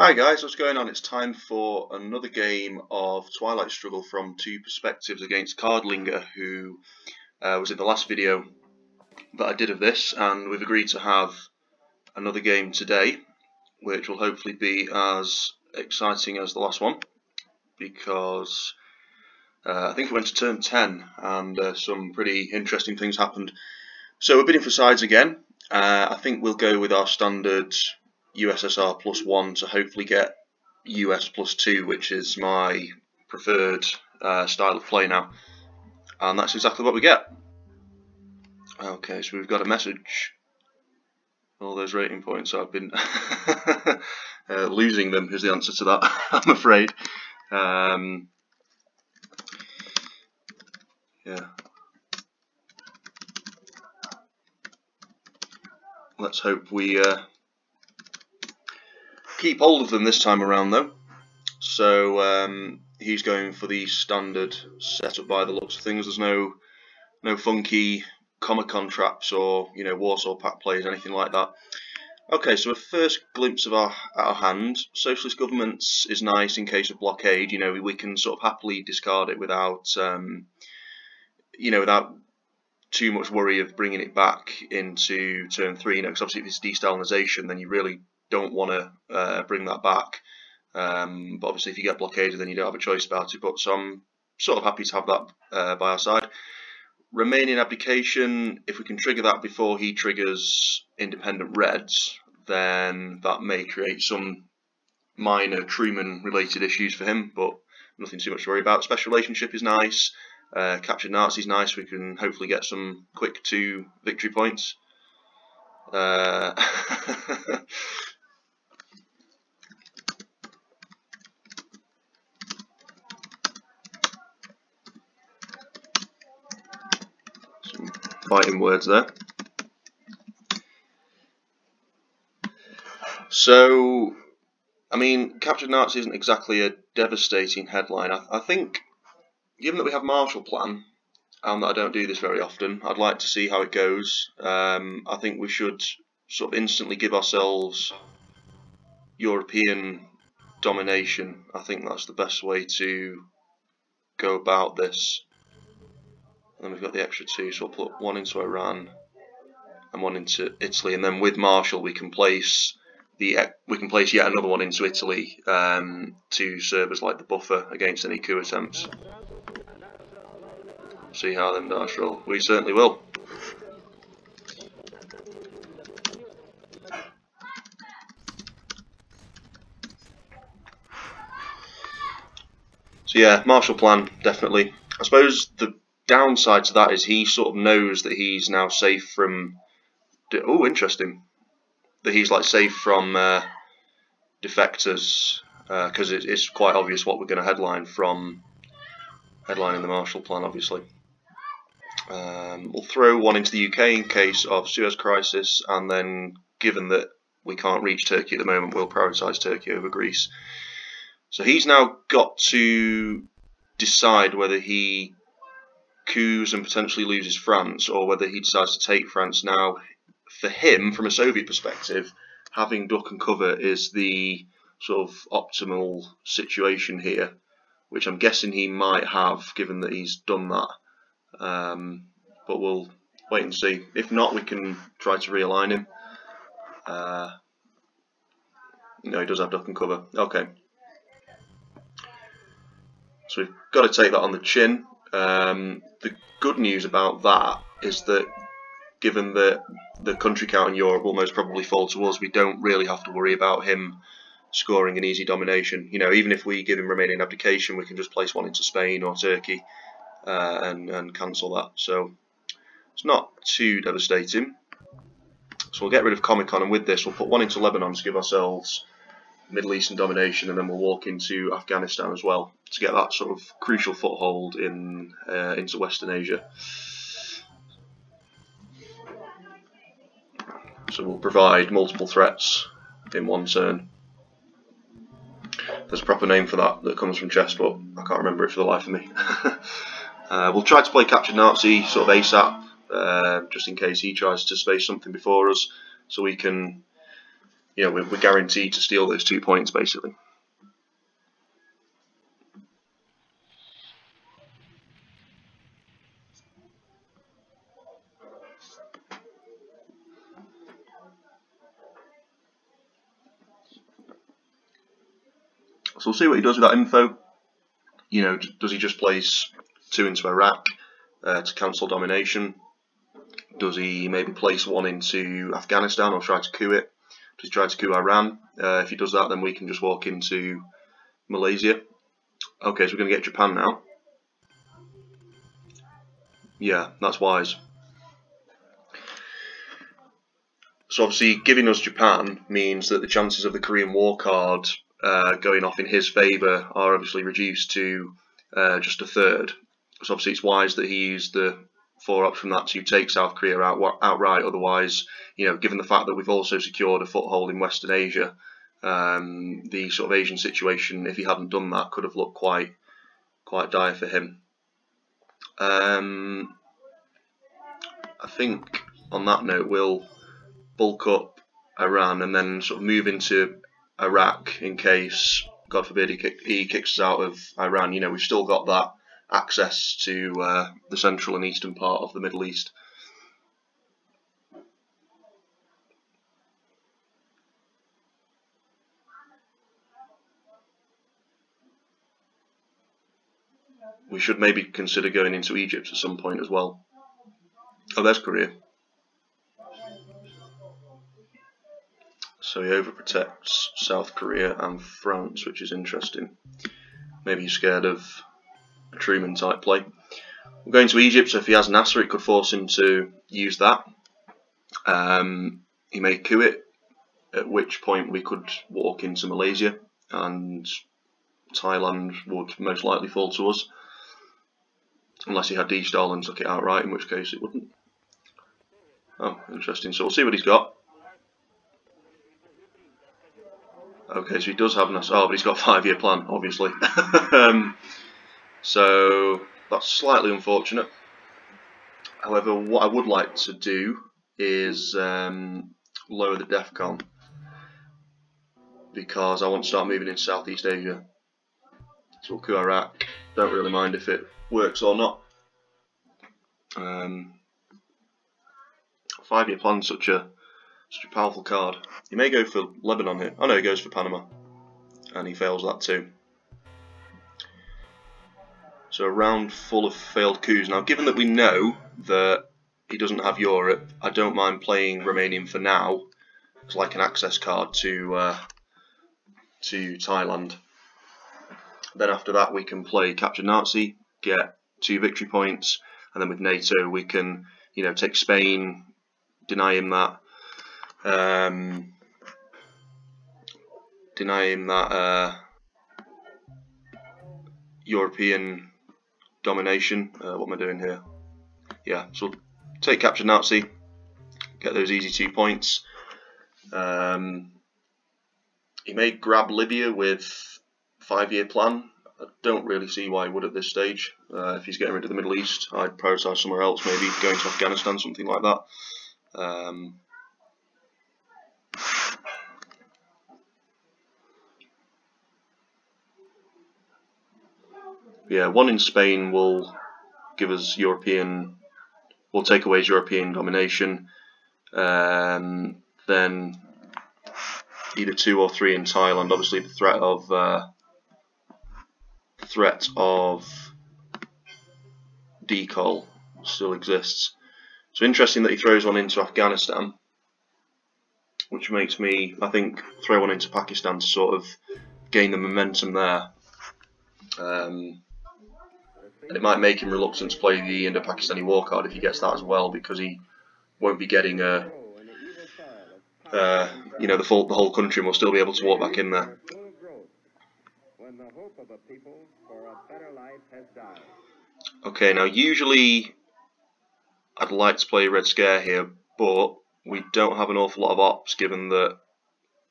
Hi guys, what's going on? It's time for another game of Twilight Struggle from two perspectives against Cardlinger, who was in the last video that I did of this, and we've agreed to have another game today, which will hopefully be as exciting as the last one, because I think it went to turn 10 and some pretty interesting things happened. So we're bidding for sides again. I think we'll go with our standard USSR +1 to hopefully get US +2, which is my preferred style of play now, and that's exactly what we get. Okay, so we've got a message. All those rating points, I've been losing them is the answer to that, I'm afraid. Yeah. Let's hope we keep hold of them this time around, though. So he's going for the standard setup by the looks of things. There's no funky Comic-Con traps or Warsaw Pact plays, anything like that. Okay, so a first glimpse of our hand. Socialist governments is nice in case of blockade. We can sort of happily discard it without without too much worry of bringing it back into turn 3. Because obviously if it's destalinisation, then you really don't want to bring that back. But obviously if you get blockaded, then you don't have a choice about it. So I'm sort of happy to have that by our side. Remaining abdication, if we can trigger that before he triggers independent reds, then that may create some minor Truman related issues for him, but nothing too much to worry about. Special relationship is nice. Captured Nazi is nice. We can hopefully get some quick 2 victory points. Some fighting words there. So, I mean, Captured Nazi isn't exactly a devastating headline. I think, given that we have Marshall Plan, and that I don't do this very often, I'd like to see how it goes. I think we should sort of instantly give ourselves European domination. I think that's the best way to go about this. And then we've got the extra 2, so we'll put 1 into Iran and 1 into Italy, and then with Marshall we can place yet another one into Italy to serve as like the buffer against any coup attempts. See how them dice roll. We certainly will. So yeah, Marshall Plan, definitely. I suppose the downside to that is he sort of knows that he's now safe from... Oh, interesting. That he's like safe from defectors, because it's quite obvious what we're going to headline from headlining the Marshall Plan, obviously. We'll throw 1 into the UK in case of Suez Crisis, and then given that we can't reach Turkey at the moment, we'll prioritise Turkey over Greece. So he's now got to decide whether he coups and potentially loses France, or whether he decides to take France. Now, for him, from a Soviet perspective, having duck and cover is the sort of optimal situation here, which I'm guessing he might have, given that he's done that. But we'll wait and see. If not, we can try to realign him. No, he does have duck and cover. Okay. So we've got to take that on the chin. The good news about that is that given that the country count in Europe will most probably fall to us, we don't really have to worry about him scoring an easy domination. Even if we give him remaining abdication, we can just place 1 into Spain or Turkey and cancel that. So it's not too devastating. So we'll get rid of Comic-Con, and with this we'll put 1 into Lebanon to give ourselves Middle Eastern domination, and then we'll walk into Afghanistan as well to get that sort of crucial foothold into Western Asia. So we'll provide multiple threats in 1 turn. There's a proper name for that comes from chess, but I can't remember it for the life of me. We'll try to play Captured Nazi sort of ASAP, just in case he tries to space something before us, so we can you know, we're guaranteed to steal those 2 points basically. So we'll see what he does with that info. You know, does he just place 2 into Iraq to cancel domination? Does he maybe place 1 into Afghanistan or try to coup it? Does he try to coup Iran? If he does that, then we can just walk into Malaysia. Okay, so we're going to get Japan now. Yeah, that's wise. So obviously giving us Japan means that the chances of the Korean War card going off in his favour are obviously reduced to just a third. So obviously it's wise that he used the 4 option that to take South Korea outright. Otherwise, you know, given the fact that we've also secured a foothold in Western Asia, the sort of Asian situation, if he hadn't done that, could have looked quite dire for him. I think on that note we'll bulk up Iran and then sort of move into Iraq in case, God forbid, he kicks us out of Iran. You know, we've still got that access to the central and eastern part of the Middle East. We should maybe consider going into Egypt at some point as well. Oh, there's Korea. So he overprotects South Korea and France, which is interesting. Maybe he's scared of a Truman type play. We're going to Egypt, so if he has Nasser, it could force him to use that. He may coup it, at which point we could walk into Malaysia and Thailand would most likely fall to us. Unless he had D-stall and took it outright, in which case it wouldn't. Oh, interesting. So we'll see what he's got. Okay, so he does have Nasser. Oh, but he's got a 5-year plan, obviously. So that's slightly unfortunate. However, what I would like to do is lower the DEFCON, because I want to start moving into Southeast Asia. So we'll coup Iraq. Don't really mind if it works or not. 5-year plan, such a powerful card. He may go for Lebanon here. Oh no, he goes for Panama, and he fails that too. So a round full of failed coups. Now, given that we know that he doesn't have Europe, I don't mind playing Romanian for now as like an access card to Thailand. Then after that we can play Capture Nazi, get 2 victory points, and then with NATO we can, you know, take Spain, deny him that, European domination. What am I doing here? Yeah, so we'll take Capture Nazi, get those easy 2 points. He may grab Libya with 5-year plan. I don't really see why he would at this stage. If he's getting rid of the Middle East, I'd prioritise somewhere else, maybe going to Afghanistan, something like that. Yeah, 1 in Spain will give us European, will take away his European domination. Then either 2 or 3 in Thailand. Obviously, the threat of decol still exists. So interesting that he throws 1 into Afghanistan, which makes me, I think, throw 1 into Pakistan to sort of gain the momentum there. It might make him reluctant to play the Indo-Pakistani war card if he gets that as well, because he won't be getting you know, the whole country, and will still be able to walk back in there. Okay, now usually I'd like to play Red Scare here, but we don't have an awful lot of ops, given that,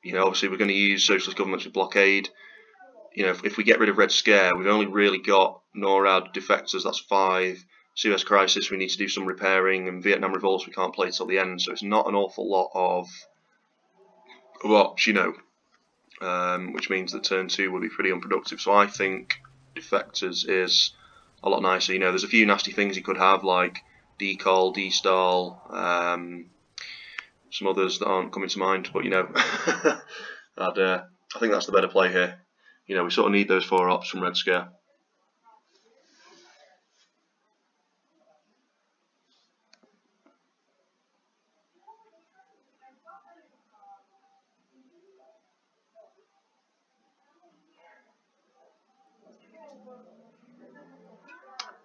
you know, obviously we're going to use socialist governments with blockade. You know, if we get rid of Red Scare, we've only really got NORAD defectors, that's 5. Suez Crisis, we need to do some repairing, and Vietnam Revolts we can't play till the end, so it's not an awful lot watch, you know, which means that turn 2 will be pretty unproductive. So I think defectors is a lot nicer. You know, there's a few nasty things he could have, like decall, destall, some others that aren't coming to mind, but you know, I think that's the better play here. You know, we sort of need those 4 ops from Red Scare.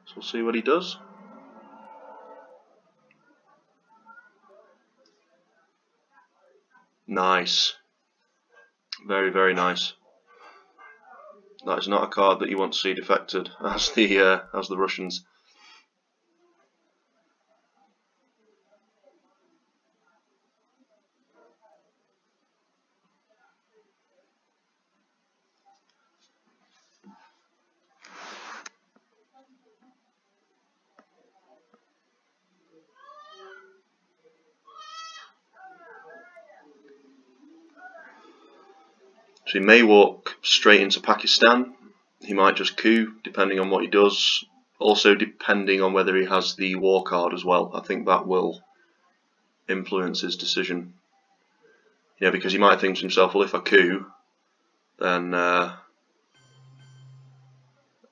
So we'll see what he does. Nice. Very, very nice. That is not a card that you want to see defected as the Russians. So he may walk straight into Pakistan. He might just coup, depending on what he does. Also depending on whether he has the war card as well. I think that will influence his decision. Yeah, because he might think to himself, well, if I coup, then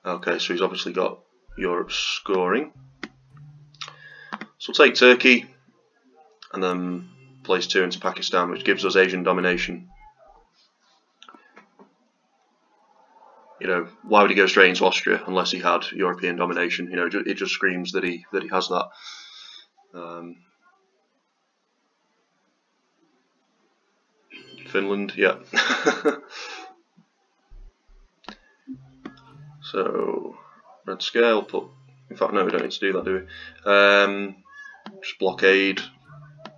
okay, so he's obviously got Europe scoring. So we'll take Turkey and then place 2 into Pakistan, which gives us Asian domination. You know, why would he go straight into Austria unless he had European domination? You know, it just screams that he has that. Finland, yeah. So Red Scale, put. In fact, no, we don't need to do that, do we? Just blockade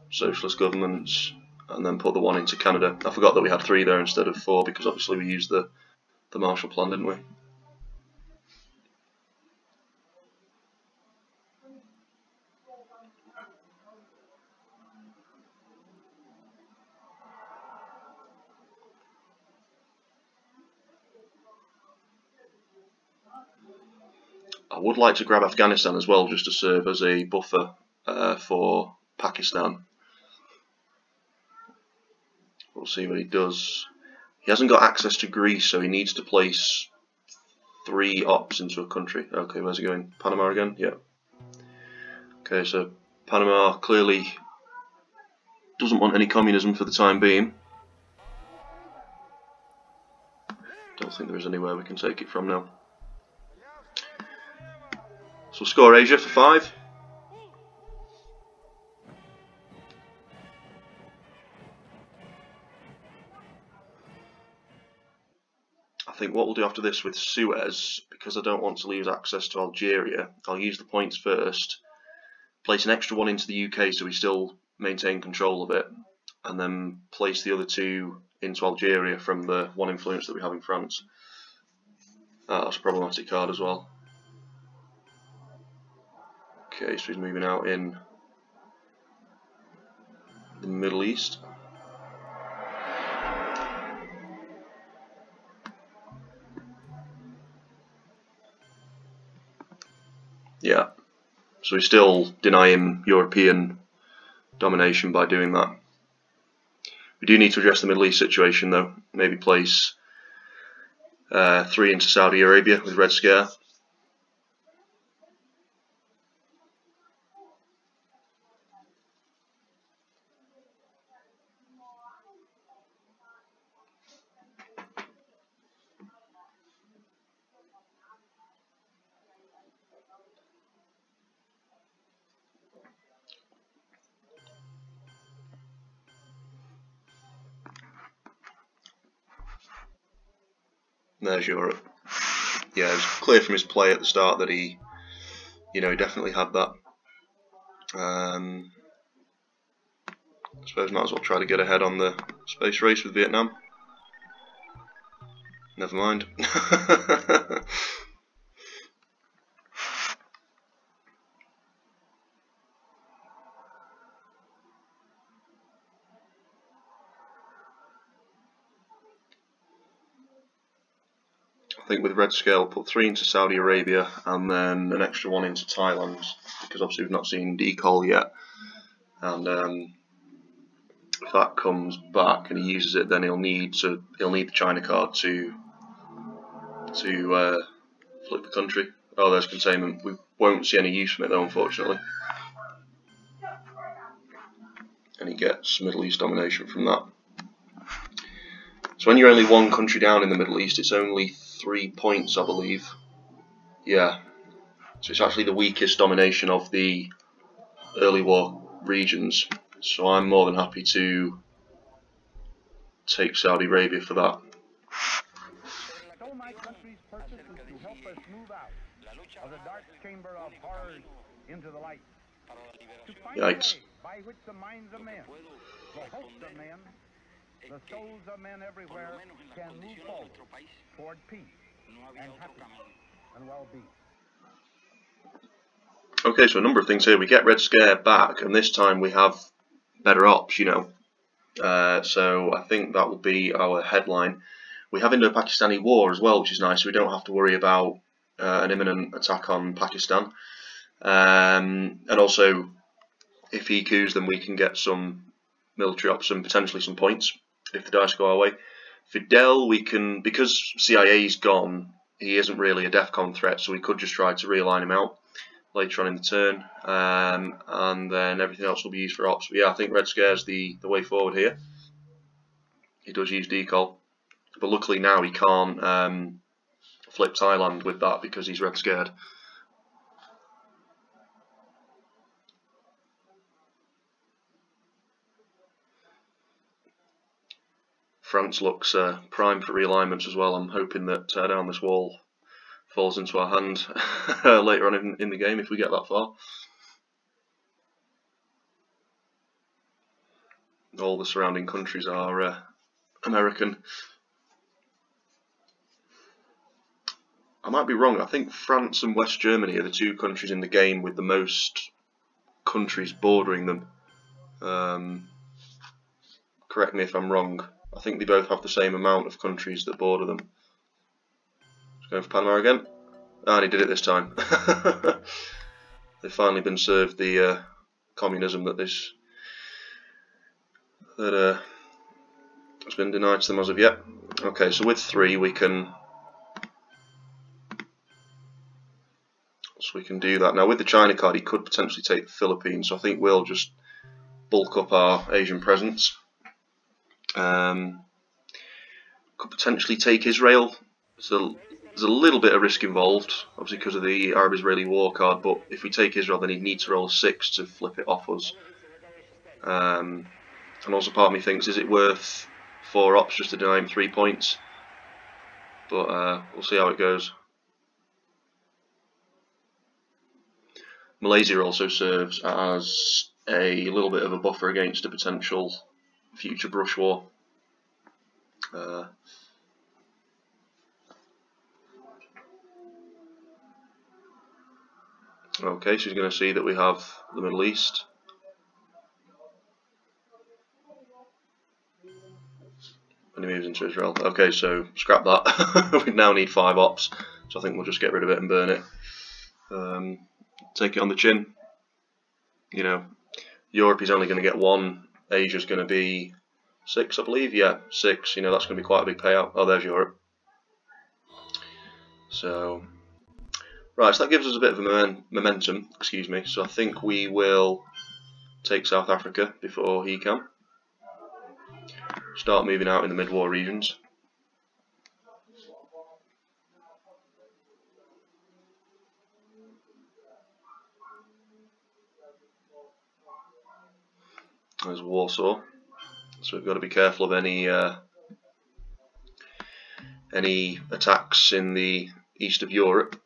socialist governments, and then put the 1 into Canada. I forgot that we had 3 there instead of 4 because obviously we used the Marshall Plan, didn't we? I would like to grab Afghanistan as well, just to serve as a buffer for Pakistan. We'll see what he does. He hasn't got access to Greece, so he needs to place 3 ops into a country. Okay, where's he going? Panama again? Yeah. Okay, so Panama clearly doesn't want any communism for the time being. Don't think there is anywhere we can take it from now. So we'll score Asia for 5. I think what we'll do after this with Suez, because I don't want to lose access to Algeria, I'll use the points first, place an extra 1 into the UK so we still maintain control of it, and then place the other 2 into Algeria from the 1 influence that we have in France. That's a problematic card as well. Okay, so he's moving out in the Middle East. Yeah, so we still deny him European domination by doing that. We do need to address the Middle East situation though. Maybe place 3 into Saudi Arabia with Red Scare. There's Europe. Yeah, it was clear from his play at the start that he, you know, he definitely had that. I suppose might as well try to get ahead on the space race with Vietnam. Never mind. I think with red scale, put 3 into Saudi Arabia and then an extra 1 into Thailand, because obviously we've not seen decall yet. And if that comes back and he uses it, then he'll need the China card to flip the country. Oh, there's containment. We won't see any use from it though, unfortunately. And he gets Middle East domination from that. So when you're only 1 country down in the Middle East, it's only 3 points, I believe. Yeah. So it's actually the weakest domination of the early war regions. So I'm more than happy to take Saudi Arabia for that. My country's purpose is to help us move out of the dark chamber of horrors into the light. To find a way by which the minds of men, the hopes of men, the souls of men everywhere can move forward toward peace and happiness and well-being. Okay, so a number of things here. We get Red Scare back, and this time we have better ops, you know. So I think that will be our headline. We have Indo-Pakistani war as well, which is nice. So we don't have to worry about an imminent attack on Pakistan. And also, if he coups, then we can get some military ops and potentially some points if the dice go our way. Fidel, we can, because CIA's gone, he isn't really a DEFCON threat, so we could just try to realign him out later on in the turn, and then everything else will be used for ops. But yeah, I think Red Scare's the way forward here. He does use decall, but luckily now he can't flip Thailand with that because he's Red Scared. France looks prime for realignments as well. I'm hoping that down this wall falls into our hand later on in the game if we get that far. All the surrounding countries are American. I might be wrong. I think France and West Germany are the 2 countries in the game with the most countries bordering them. Correct me if I'm wrong. I think they both have the same amount of countries that border them. Let's go for Panama again. And he did it this time. They've finally been served the communism that has been denied to them as of yet. Okay, so with 3 we can do that. Now with the China card he could potentially take the Philippines, so I think we'll just bulk up our Asian presence. Could potentially take Israel. So there's a little bit of risk involved, obviously because of the Arab-Israeli war card, but if we take Israel then he'd need to roll a 6 to flip it off us. And also part of me thinks, is it worth 4 ops just to deny him 3 points? But we'll see how it goes. Malaysia also serves as a little bit of a buffer against a potential future brush war. Okay, so he's going to see that we have the Middle East. And he moves into Israel. Okay, so scrap that. We now need 5 ops, so I think we'll just get rid of it and burn it. Take it on the chin. You know, Europe is only going to get 1. Asia's going to be 6, I believe. Yeah, 6. You know, that's going to be quite a big payout. Oh, there's Europe. So, right, so that gives us a bit of a momentum. Excuse me. So I think we will take South Africa before he can. Start moving out in the mid-war regions. There's Warsaw, so we've got to be careful of any attacks in the east of Europe,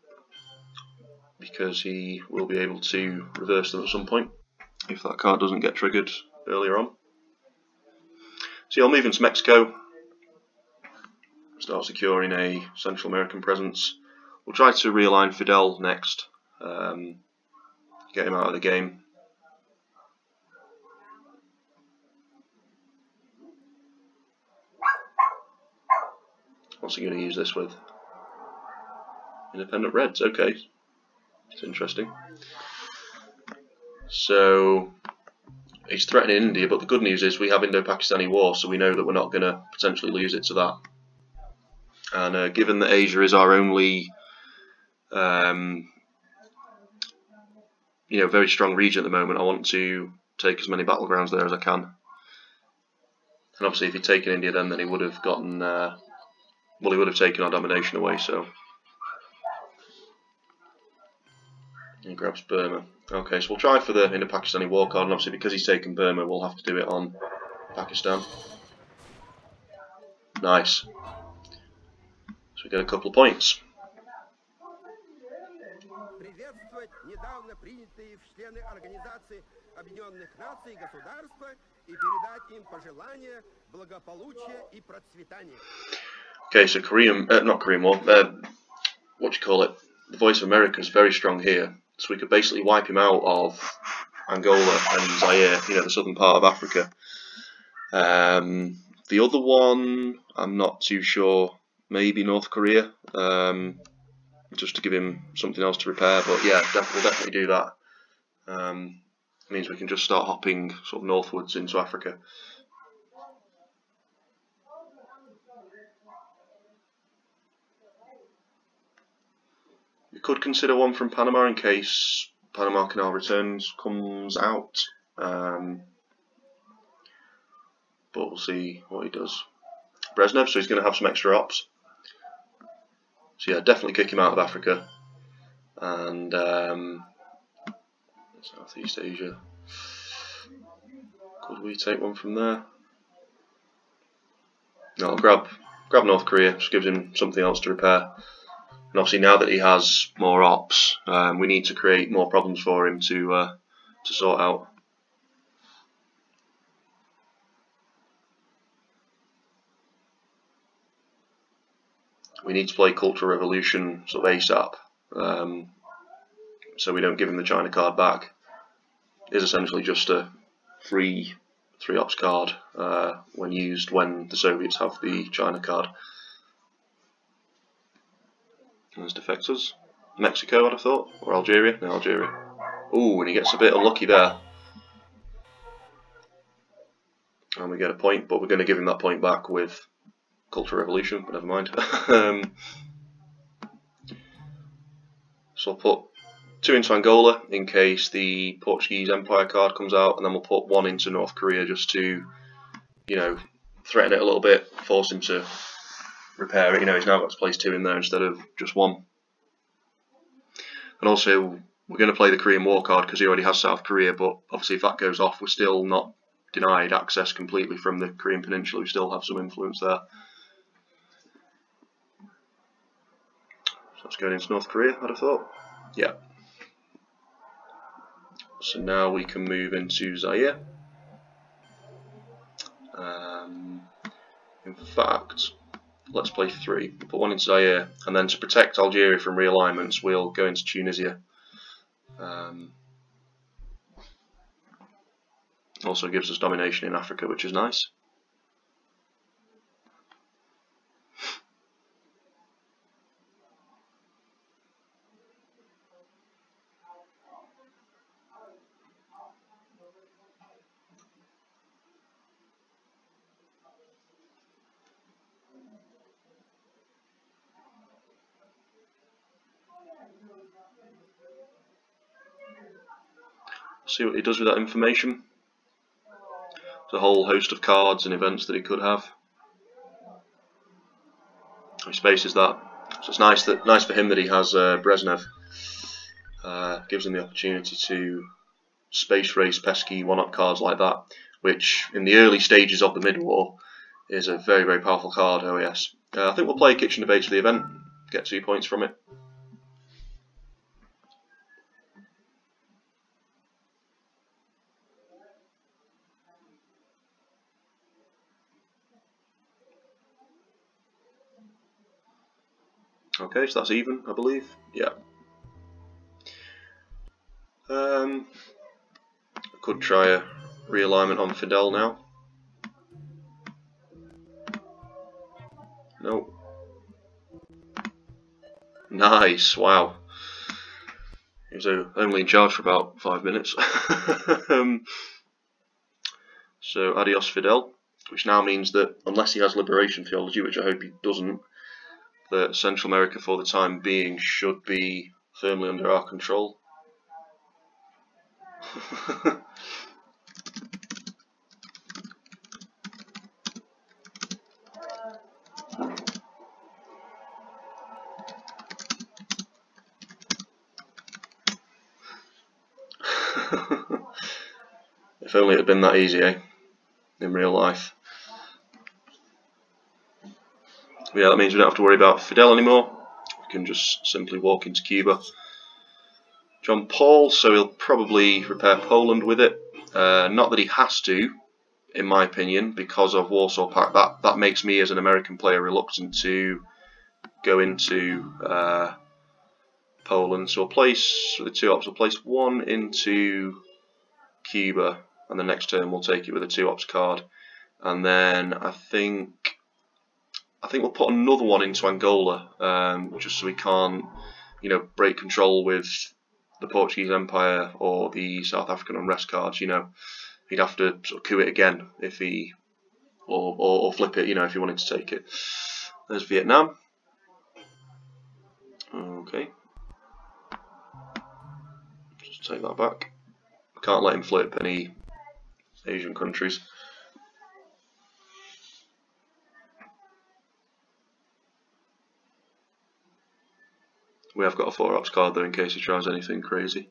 because he will be able to reverse them at some point if that card doesn't get triggered earlier on. So I'll move into Mexico, start securing a Central American presence. We'll try to realign Fidel next, get him out of the game. What's he going to use this with? Independent Reds, okay. It's interesting. So he's threatening India, but the good news is we have Indo-Pakistani war, so we know that we're not going to potentially lose it to that. And given that Asia is our only very strong region at the moment, I want to take as many battlegrounds there as I can. And obviously if he'd taken India then he would have gotten, he would have taken our domination away, so. He grabs Burma. Okay, so we'll try for the Indo-Pakistani war card, and obviously because he's taken Burma, we'll have to do it on Pakistan. Nice. So we get a couple of points. Okay, so not Korean War, what do you call it? The Voice of America is very strong here, so we could basically wipe him out of Angola and Zaire, the southern part of Africa. The other one, I'm not too sure, maybe North Korea, just to give him something else to repair, but yeah, we'll definitely do that. It means we can just start hopping sort of northwards into Africa. We could consider one from Panama in case Panama Canal Returns comes out, but we'll see what he does. Brezhnev, so he's going to have some extra ops. So yeah, definitely kick him out of Africa. And Southeast Asia. Could we take one from there? No, I'll grab North Korea, just gives him something else to repair. And obviously now that he has more ops, we need to create more problems for him to sort out. We need to play Cultural Revolution sort of ASAP, so we don't give him the China card back. It is essentially just a free 3-ops card when used when the Soviets have the China card. There's defectors. Mexico, I'd have thought, or Algeria. No, Algeria. Ooh, and he gets a bit unlucky there. And we get a point, but we're going to give him that point back with Cultural Revolution, but never mind. So I'll put 2 into Angola in case the Portuguese Empire card comes out, and then we'll put 1 into North Korea just to, threaten it a little bit, force him to repair it. He's now got to place 2 in there instead of just 1. And also, we're going to play the Korean War card because he already has South Korea, but obviously if that goes off, we're still not denied access completely from the Korean Peninsula. We still have some influence there. So that's going into North Korea, I'd have thought. Yeah. So now we can move into Zaire. In fact, let's play 3. We'll put 1 into Zaire, and then to protect Algeria from realignments, we'll go into Tunisia. Also gives us domination in Africa, which is nice. See what he does with that information. There's a whole host of cards and events that he could have. He spaces that, so it's nice for him that he has Brezhnev. Gives him the opportunity to space race pesky 1-up cards like that, which in the early stages of the mid-war is a very, very powerful card. Oh yes. I think we'll play Kitchen Debates for the event, get 2 points from it. Okay, so that's even, I believe. Yeah. I could try a realignment on Fidel now. No. Nice, wow. He was only in charge for about 5 minutes. So adios Fidel, which now means that unless he has liberation theology, which I hope he doesn't, that Central America for the time being should be firmly under our control. If only it had been that easy, eh? In real life. But yeah, that means we don't have to worry about Fidel anymore. We can just simply walk into Cuba. John Paul, so he'll probably repair Poland with it. Not that he has to, in my opinion, because of Warsaw Pact. That makes me, as an American player, reluctant to go into Poland. So we'll place, with the 2 ops, we'll place 1 into Cuba, and the next turn we'll take it with a 2 ops card. And then I think we'll put another 1 into Angola, just so we can't, break control with the Portuguese Empire or the South African unrest cards. He'd have to sort of coup it again if he, or flip it, if he wanted to take it. There's Vietnam. Okay. Just take that back. Can't let him flip any Asian countries. We have got a 4 ops card though, in case he tries anything crazy.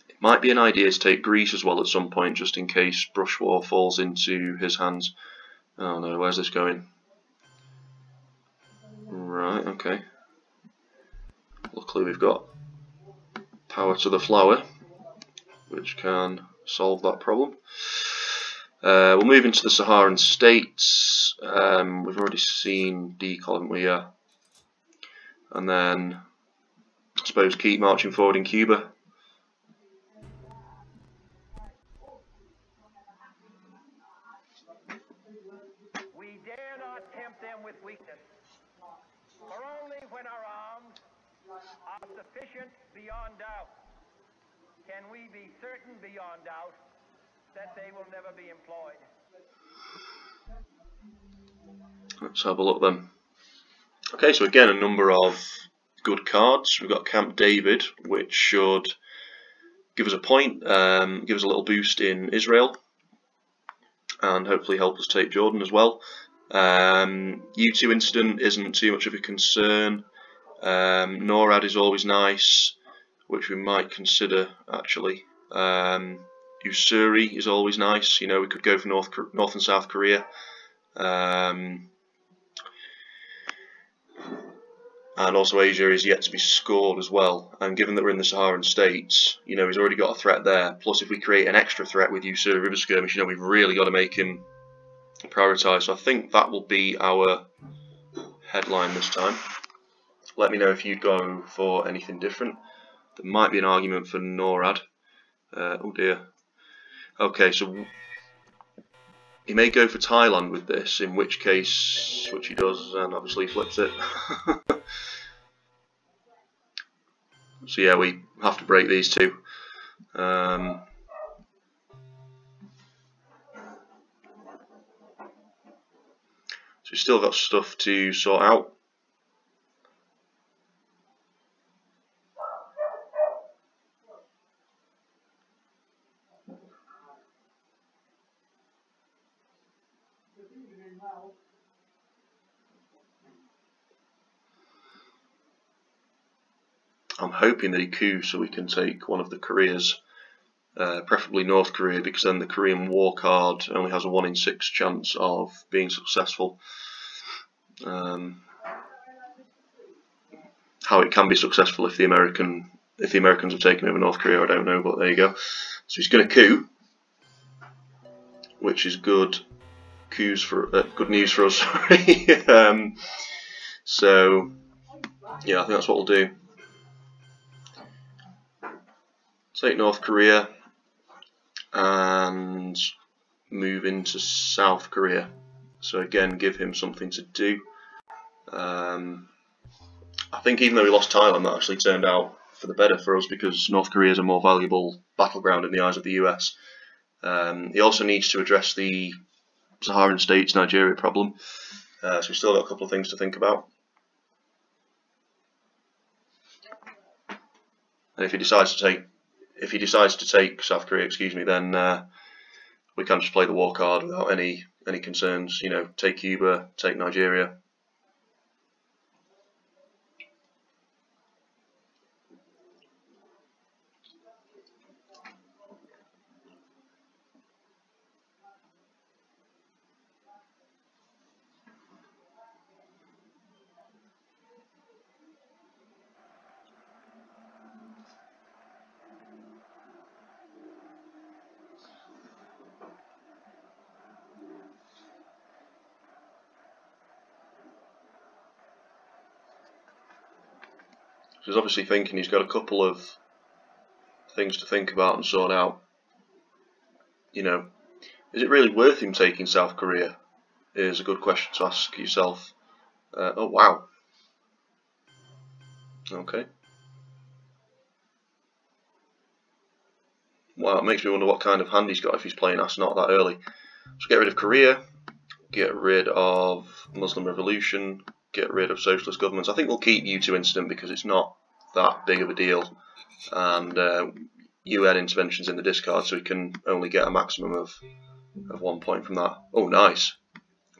It might be an idea to take Greece as well at some point, just in case Brush War falls into his hands. Oh no, where's this going? Right, okay. Luckily we've got power to the flower, which can solve that problem. We'll move into the Saharan states. We've already seen Decol, haven't we? Yeah. And then, I suppose, keep marching forward in Cuba. We dare not tempt them with weakness, for only when our arms are sufficient beyond doubt can we be certain beyond doubt that they will never be employed. Let's have a look then. Okay, so again, a number of good cards. We've got Camp David, which should give us a point, give us a little boost in Israel, and hopefully help us take Jordan as well. U2 incident isn't too much of a concern. NORAD is always nice, which we might consider actually. Ussuri is always nice. We could go for North and South Korea. And also Asia is yet to be scored as well. And given that we're in the Saharan states, he's already got a threat there. Plus, if we create an extra threat with Ussuri River Skirmish, we've really got to make him prioritise. So I think that will be our headline this time. Let me know if you'd go for anything different. There might be an argument for NORAD. Oh dear. Okay, so he may go for Thailand with this, in which case, which he does, and obviously flips it. So yeah, we have to break these 2. So we've still got stuff to sort out. I'm hoping that he coups so we can take one of the Koreas, preferably North Korea, because then the Korean War card only has a 1 in 6 chance of being successful. How it can be successful if the Americans have taken over North Korea, I don't know, but there you go. So he's going to coup, which is good. Good news for us. Sorry. So yeah, I think that's what we'll do. take North Korea and move into South Korea. So again, give him something to do. I think even though we lost Thailand, that actually turned out for the better for us, because North Korea is a more valuable battleground in the eyes of the US. He also needs to address the Saharan states Nigeria problem, so we've still got a couple of things to think about. And if he decides to take South Korea, then we can just play the war card without any concerns. You know, take Cuba, take Nigeria. So he's obviously thinking he's got a couple of things to think about and sort out. You know, is it really worth him taking South Korea? Is a good question to ask yourself. Oh wow. Okay. Wow, it makes me wonder what kind of hand he's got if he's playing us not that early. So get rid of Korea, get rid of Muslim Revolution, get rid of socialist governments. I think we'll keep U2 incident because it's not that big of a deal, and UN intervention's in the discard, so we can only get a maximum of 1 point from that. Oh, nice.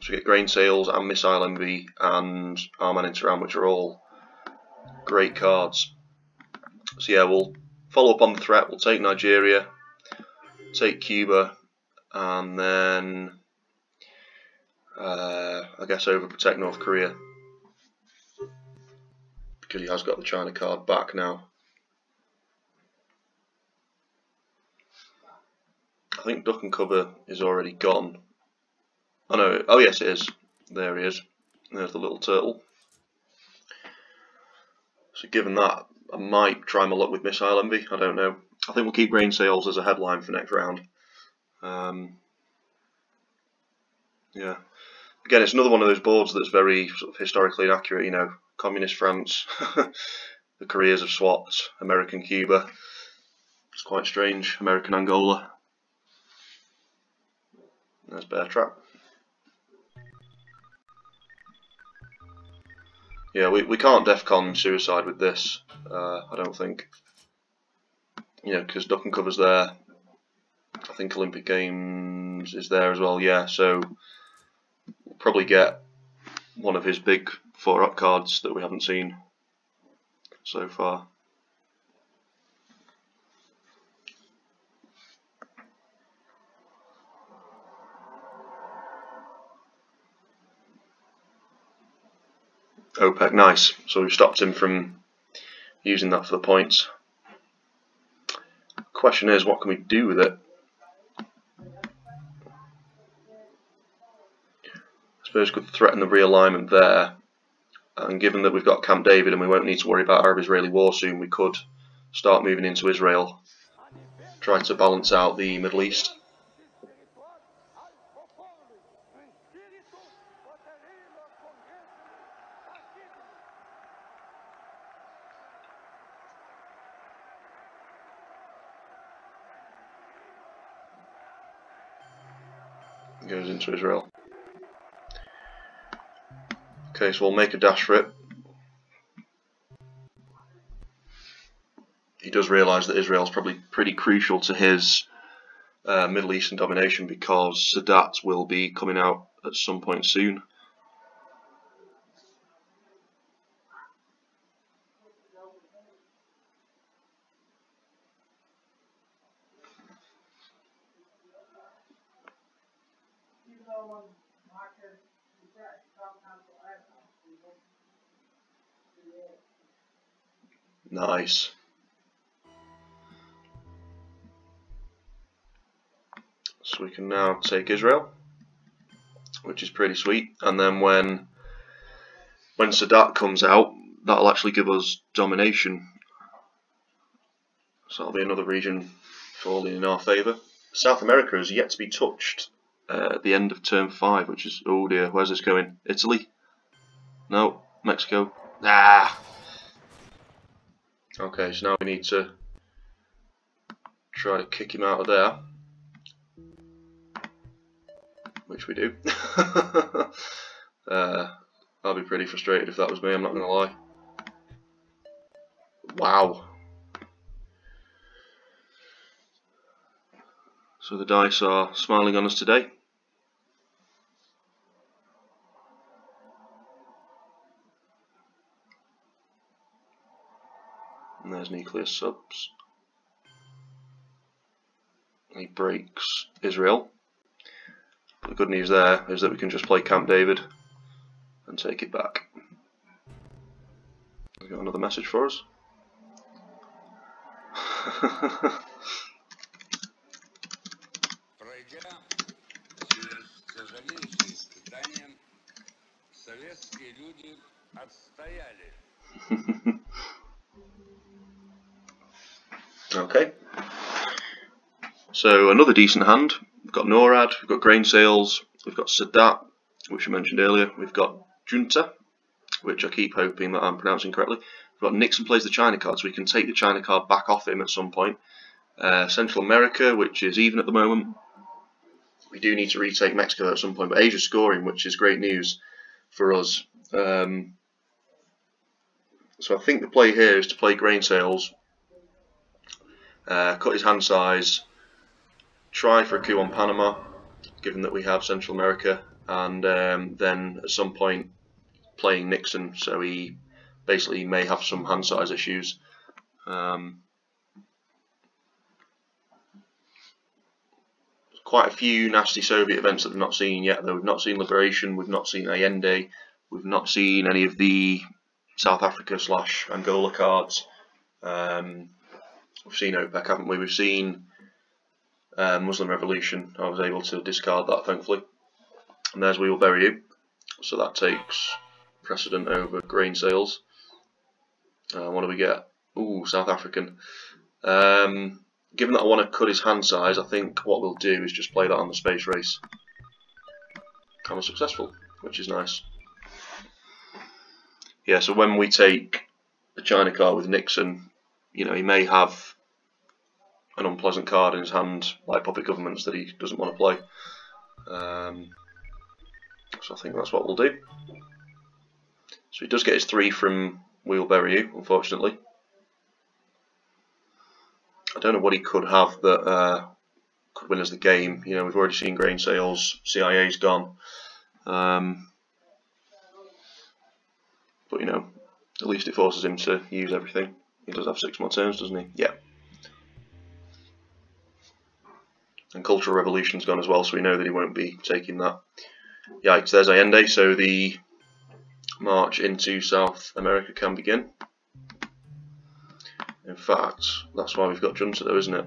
So we get grain sales and missile envy and Arman Interam, which are all great cards. So yeah, we'll follow up on the threat. We'll take Nigeria, take Cuba, and then I guess overprotect North Korea, because he has got the China card back now. I think duck and cover is already gone. Oh no, oh yes it is. There he is. There's the little turtle. So given that, I might try my luck with missile envy. I don't know. I think we'll keep grain sales as a headline for next round. Yeah. Again, it's another one of those boards that's very sort of historically inaccurate. You know, communist France, the Koreas have swapped, American Cuba. It's quite strange. American Angola. There's Bear Trap. Yeah, we can't DEFCON suicide with this, I don't think. You know, because duck and cover's there. I think Olympic Games is there as well, yeah, so we'll probably get one of his big 4-up cards that we haven't seen so far. OPEC, nice. So we've stopped him from using that for the points. Question is, what can we do with it? I suppose we could threaten the realignment there, and given that we've got Camp David and we won't need to worry about Arab-Israeli war soon, we could start moving into Israel, try to balance out the Middle East. Goes into Israel. Okay, so we'll make a dash for it. He does realise that Israel is probably pretty crucial to his Middle Eastern domination, because Sadat will be coming out at some point soon. Nice. So we can now take Israel, which is pretty sweet, and then when Sadat comes out, that'll actually give us domination. So that'll be another region falling in our favour. South America is yet to be touched at the end of Term 5, which is, oh dear, where's this going? Italy? No, Mexico. Ah! Okay, so now we need to try to kick him out of there. Which we do. I'll be pretty frustrated if that was me, I'm not going to lie. Wow. So the dice are smiling on us today. And there's nuclear subs. He breaks Israel. But the good news there is that we can just play Camp David and take it back. We've got another message for us. Okay. So another decent hand. We've got NORAD, we've got grain sales, we've got Sadat, which I mentioned earlier, we've got Junta, which I keep hoping that I'm pronouncing correctly. We've got Nixon plays the China card, so we can take the China card back off him at some point. Central America, which is even at the moment. We do need to retake Mexico at some point, but Asia's scoring, which is great news for us. So I think the play here is to play grain sales, cut his hand size, try for a coup on Panama, given that we have Central America, and then at some point playing Nixon, so he basically may have some hand size issues. Quite a few nasty Soviet events that we've not seen yet, though. We've not seen Liberation, we've not seen Allende, we've not seen any of the South Africa / Angola cards. We've seen OPEC, haven't we? We've seen Muslim Revolution. I was able to discard that, thankfully. And there's We Will Bury You. So that takes precedent over grain sales. What do we get? Ooh, South African. Given that I want to cut his hand size, I think what we'll do is just play that on the space race. And we're successful, which is nice. Yeah, so when we take the China card with Nixon, you know, he may have an unpleasant card in his hand, like puppet governments, that he doesn't want to play. So I think that's what we'll do. So he does get his 3 from We Will Bury You, unfortunately. I don't know what he could have that could win us the game. You know, we've already seen grain sales, CIA's gone. But you know, at least it forces him to use everything. He does have 6 more turns, doesn't he? Yeah. And Cultural Revolution's gone as well, so we know that he won't be taking that. Yikes, there's Allende, so the march into South America can begin. In fact, that's why we've got Junta though, isn't it?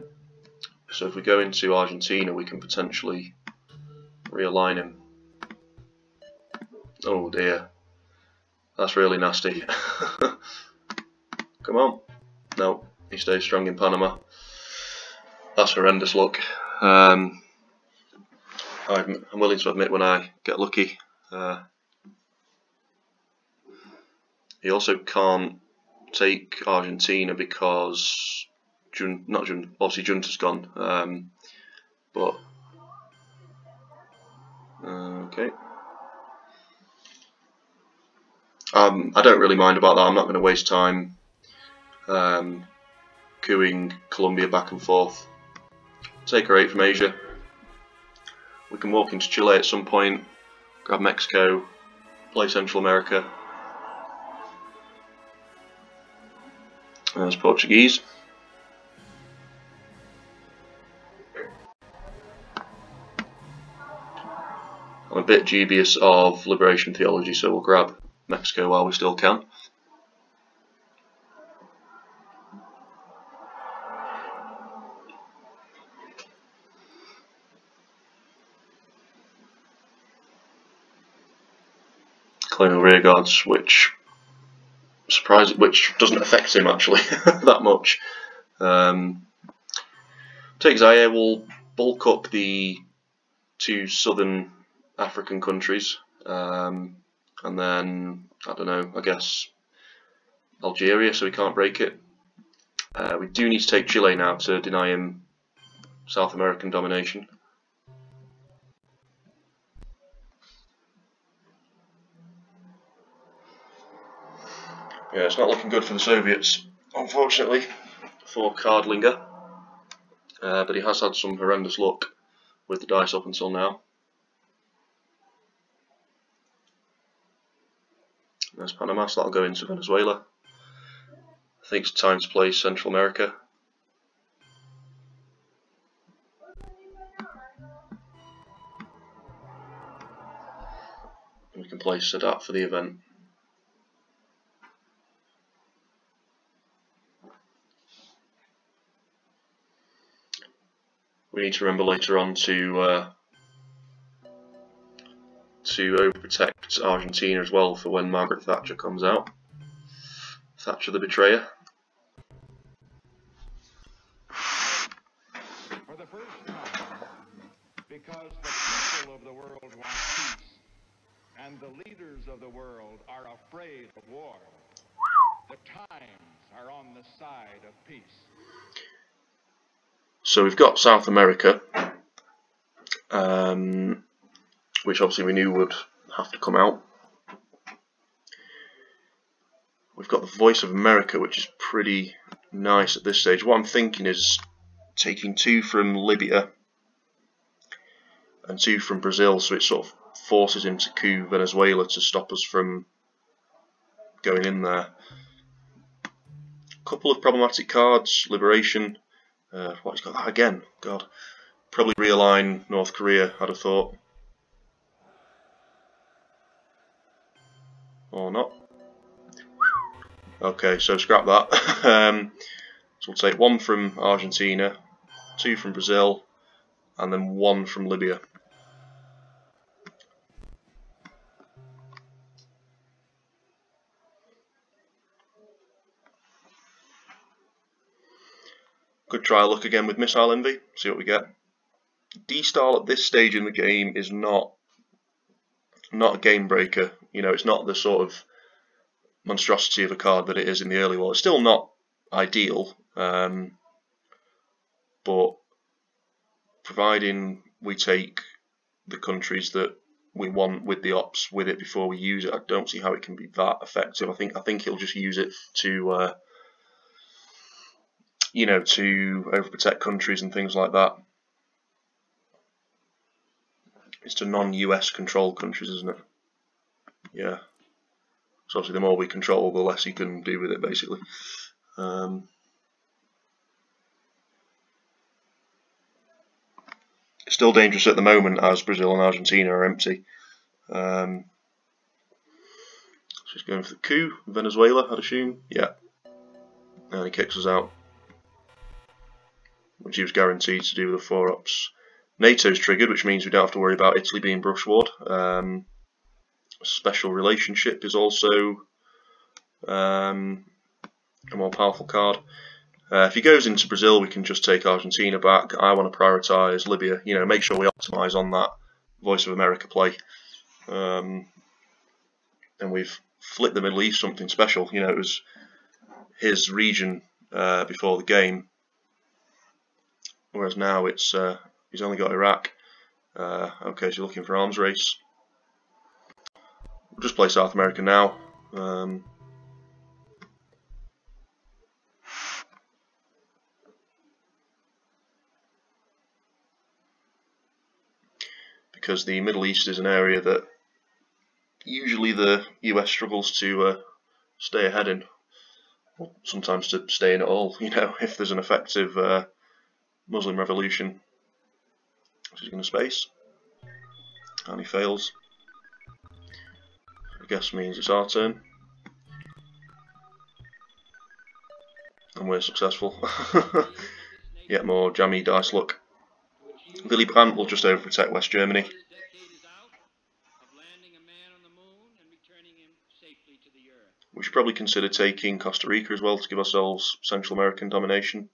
So if we go into Argentina, we can potentially realign him. Oh dear. That's really nasty. Come on. No, he stays strong in Panama. That's horrendous luck. I'm willing to admit when I get lucky. He also can't take Argentina because obviously Junta's gone. Okay. I don't really mind about that. I'm not going to waste time cooing Colombia back and forth. Take our 8 from Asia. We can walk into Chile at some point, grab Mexico, play Central America. There's Portuguese. I'm a bit dubious of liberation theology, so we'll grab Mexico while we still can. Colonial rearguards, which doesn't affect him actually that much. Take Zaire, we'll bulk up the 2 southern African countries, and then, I don't know, I guess Algeria, so we can't break it. We do need to take Chile now to deny him South American domination. Yeah, it's not looking good for the Soviets, unfortunately, for Cardlinger. But he has had some horrendous luck with the dice up until now. There's Panama, so that'll go into Venezuela. I think it's time to play Central America. And we can play Sadat for the event. We need to remember later on to overprotect Argentina as well for when Margaret Thatcher comes out. Thatcher the Betrayer. For the first time, because the people of the world want peace, and the leaders of the world are afraid of war, the times are on the side of peace. So we've got South America, which obviously we knew would have to come out. We've got the Voice of America, which is pretty nice at this stage. What I'm thinking is taking 2 from Libya and 2 from Brazil, so it sort of forces him to coup Venezuela to stop us from going in there. A couple of problematic cards, Liberation. What, he's got that again? God. Probably realign North Korea, I'd have thought. Or not. Okay, so scrap that. So we'll take 1 from Argentina, 2 from Brazil, and then 1 from Libya. Could try a look again with Missile Envy, see what we get. D-Style at this stage in the game is not a game breaker. You know, it's not the sort of monstrosity of a card that it is in the early war. It's still not ideal, but providing we take the countries that we want with the ops with it before we use it, I don't see how it can be that effective. I think he'll just use it to you know, to overprotect countries and things like that. It's to non-US controlled countries, isn't it? Yeah. So obviously the more we control, the less he can do with it, basically. It's still dangerous at the moment as Brazil and Argentina are empty. So he's going for the coup. Venezuela, I'd assume. Yeah. And he kicks us out, which he was guaranteed to do with the 4 ops. NATO's triggered, which means we don't have to worry about Italy being brushwood. Special Relationship is also a more powerful card. If he goes into Brazil, we can just take Argentina back. I want to prioritise Libya. You know, make sure we optimise on that Voice of America play. And we've flipped the Middle East something special. You know, it was his region before the game, whereas now it's he's only got Iraq. Okay, so you're looking for arms race. We'll just play South America now. Because the Middle East is an area that usually the US struggles to stay ahead in, or sometimes to stay in at all, you know, if there's an effective Muslim revolution. So he's going to space, and he fails. I guess means it's our turn, and we're successful. Yet more jammy dice luck. Willy Brandt will just overprotect West Germany. We should probably consider taking Costa Rica as well to give ourselves Central American domination.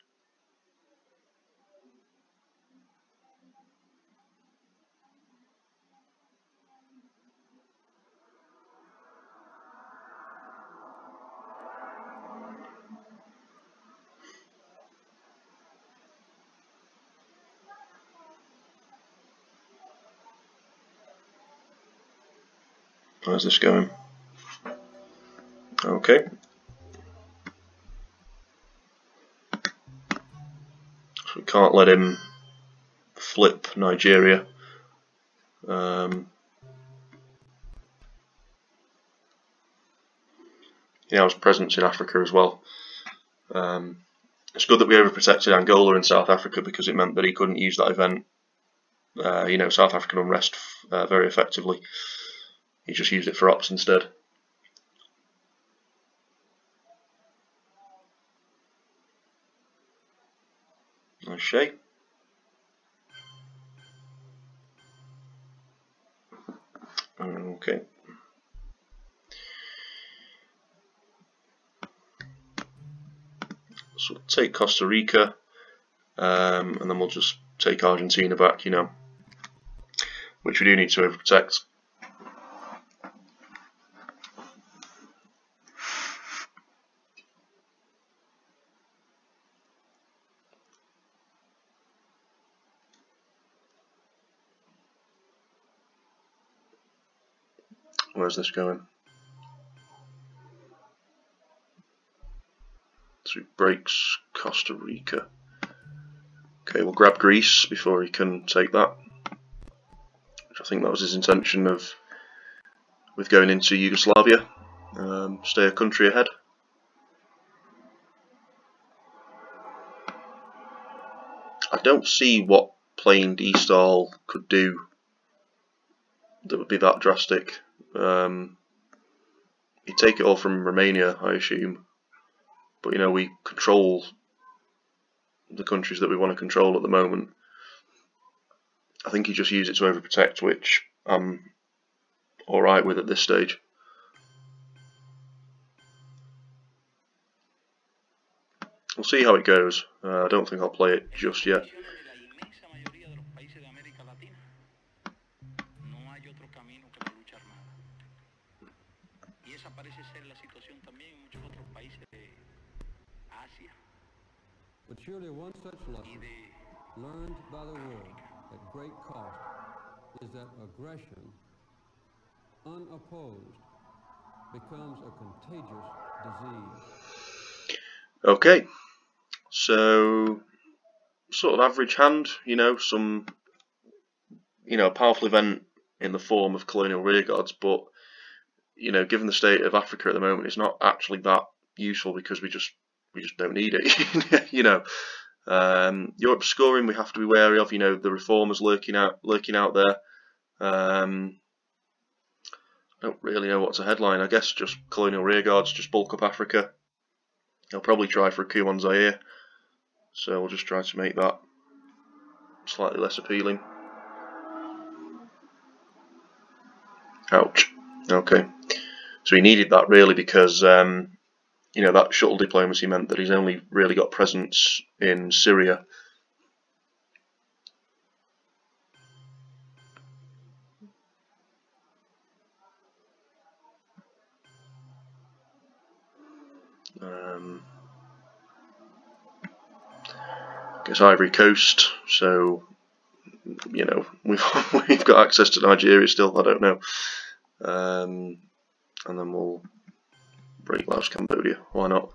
How's this going? Okay. So we can't let him flip Nigeria. He has presence in Africa as well. It's good that we overprotected Angola in South Africa because it meant that he couldn't use that event, South African unrest, very effectively. He just used it for ops instead. Nice shape. Okay. So we'll take Costa Rica, and then we'll just take Argentina back, which we do need to overprotect. Where's this going? So he breaks Costa Rica. Okay, we'll grab Greece before he can take that. Which I think that was his intention with going into Yugoslavia. Stay a country ahead. I don't see what playing D-stall could do that would be that drastic. He'd take it all from Romania, I assume. But we control the countries that we want to control at the moment. I think he just used it to overprotect, which I'm alright with at this stage. We'll see how it goes. I don't think I'll play it just yet. But surely one such lesson learned by the world at great cost is that aggression, unopposed, becomes a contagious disease. Okay, so sort of average hand, some powerful event in the form of colonial rearguards, but given the state of Africa at the moment, it's not actually that useful because we just don't need it. Europe scoring, we have to be wary of. The reformers lurking out there. I don't really know what's a headline. I guess just colonial rearguards, just bulk up Africa. They'll probably try for a coup on Zaire, so we'll just try to make that slightly less appealing. Ouch. Okay, so he needed that really because that shuttle diplomacy meant that he's only really got presence in Syria. Guess Ivory Coast, so we've got access to Nigeria still. I don't know, and then we'll break Laos, Cambodia. Why not?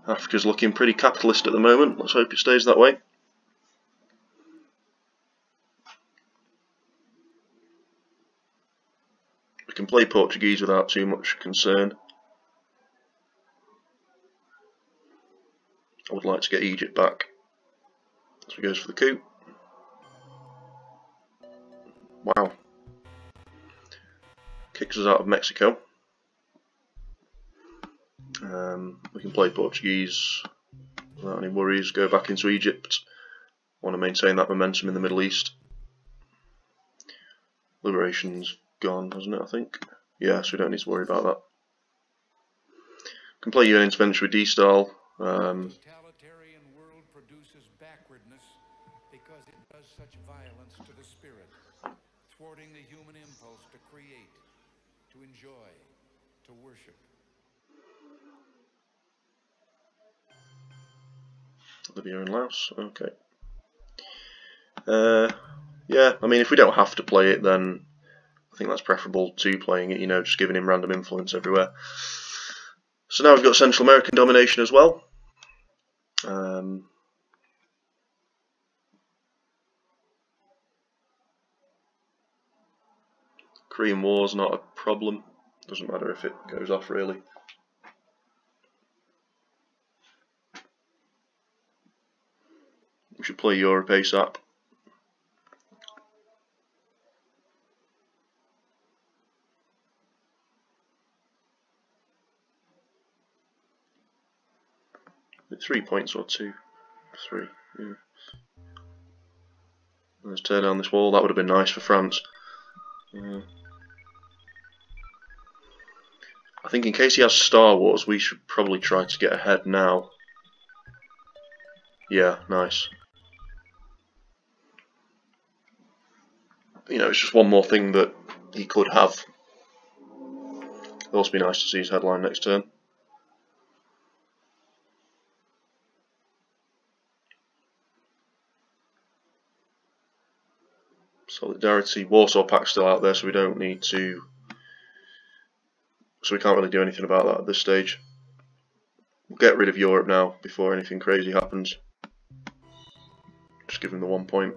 Africa's looking pretty capitalist at the moment. Let's hope it stays that way. We can play Portuguese without too much concern. I would like to get Egypt back. So he goes for the coup. Wow. Kicks us out of Mexico. We can play Portuguese without any worries. Go back into Egypt. Want to maintain that momentum in the Middle East. Liberation's gone, hasn't it, I think? Yeah, so we don't need to worry about that. Can play UN intervention with D-style. Totalitarian world produces backwardness because it does such violence to the spirit, thwarting the human impulse to create, to enjoy, to worship. Libya and Laos, okay. Yeah, I mean, if we don't have to play it, then I think that's preferable to playing it, you know, just giving him random influence everywhere. So now we've got Central American domination as well. Korean War's not a problem. Doesn't matter if it goes off, really. We should play Europe ASAP. Is it 3 points or 2? 3. Yeah. Let's tear down this wall. That would have been nice for France. I think in case he has Star Wars, we should probably try to get ahead now. Yeah, nice. You know, it's just one more thing that he could have. It'll also be nice to see his headline next turn. Solidarity. Warsaw Pact's still out there, so we don't need to... So we can't really do anything about that at this stage. We'll get rid of Europe now, before anything crazy happens. Just give him the 1 point.